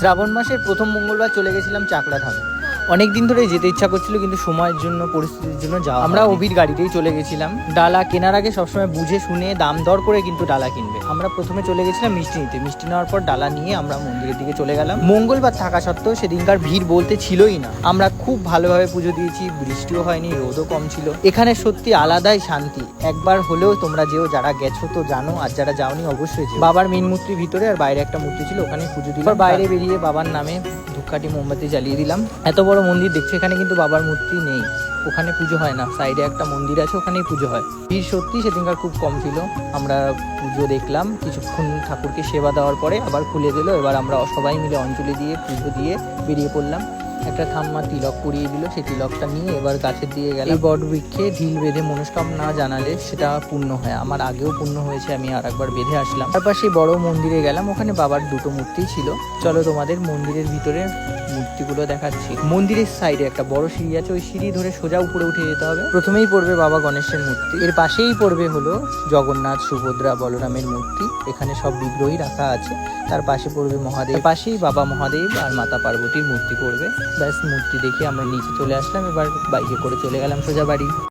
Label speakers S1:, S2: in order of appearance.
S1: শ্রাবণ মাসের প্রথম মঙ্গলবার চলে গেছিলাম চাকলা ধামে। অনেক দিন ধরে যেতে ইচ্ছা করছিল, কিন্তু সময়ের জন্য, পরিস্থিতির জন্য যাওয়া। আমরা অভির গাড়িতেই চলে গেছিলাম। ডালা কেনার আগে সবসময় বুঝে শুনে দাম দর করে কিন্তু ডালা কিনবে। আমরা প্রথমে চলে গেছিলাম মিষ্টি নিতে। মিষ্টি নেওয়ার পর ডালা নিয়ে আমরা মন্দিরের দিকে চলে গেলাম। মঙ্গলবার থাকা সত্ত্বেও সেদিনকার ভিড় বলতে ছিলই না। আমরা খুব ভালোভাবে পুজো দিয়েছি, বৃষ্টিও হয়নি, রোদও কম ছিল। এখানে সত্যি আলাদাই শান্তি। একবার হলেও তোমরা যেও, যারা গেছো তো জানো, আর যারা যাওনি অবশ্যই যেও। বাবার মেন মূর্তি ভিতরে, আর বাইরে একটা মূর্তি ছিল, ওখানে পুজো দিলাম। বাইরে বেরিয়ে বাবার নামে ধূপকাঠি মোমবাতি জ্বালিয়ে দিলাম। এত বড় মন্দির দেখছি, এখানে কিন্তু বাবার মূর্তি নেই, ওখানে পুজো হয় না। সাইডে একটা মন্দির আছে, ওখানেই পুজো হয়। ভিড় সত্যি সেদিনকার খুব কম ছিল। আমরা পুজো দেখলাম, কিছুক্ষণ ঠাকুরকে সেবা দেওয়ার পরে আবার খুলে দিল। এবার আমরা সবাই মিলে অঞ্জলি দিয়ে পুজো দিয়ে বেরিয়ে পড়লাম। একটা ঠাম্মা তিলক পরিয়ে দিল, সেই তিলকটা নিয়ে এবার গাছের দিকে গেলাম। এই বট বৃক্ষে ঢিল বেঁধে মনস্কামনা জানালে সেটা পূর্ণ হয়। আমার আগেও পূর্ণ হয়েছে, আমি আর একবার বেঁধে আসলাম। তারপর সেই বড় মন্দিরে গেলাম, ওখানে বাবার দুটো মূর্তি ছিল। চলো তোমাদের মন্দিরের ভিতরে মূর্তিগুলো দেখাচ্ছি। মন্দিরের সাইডে একটা বড় সিঁড়ি আছে, ওই সিঁড়ি ধরে সোজা উপরে উঠে যেতে হবে। প্রথমেই পড়বে বাবা গণেশের মূর্তি, এর পাশেই পড়বে হলো জগন্নাথ, সুভদ্রা, বলরামের মূর্তি। এখানে সব বিগ্রহই রাখা আছে। তার পাশে পড়বে মহাদেব, পাশেই বাবা মহাদেব আর মাতা পার্বতীর মূর্তি পড়বে। ব্যাস, মূর্তি দেখে আমরা নিচে চলে আসলাম। এবার বাইকে করে চলে গেলাম সোজা বাড়ি।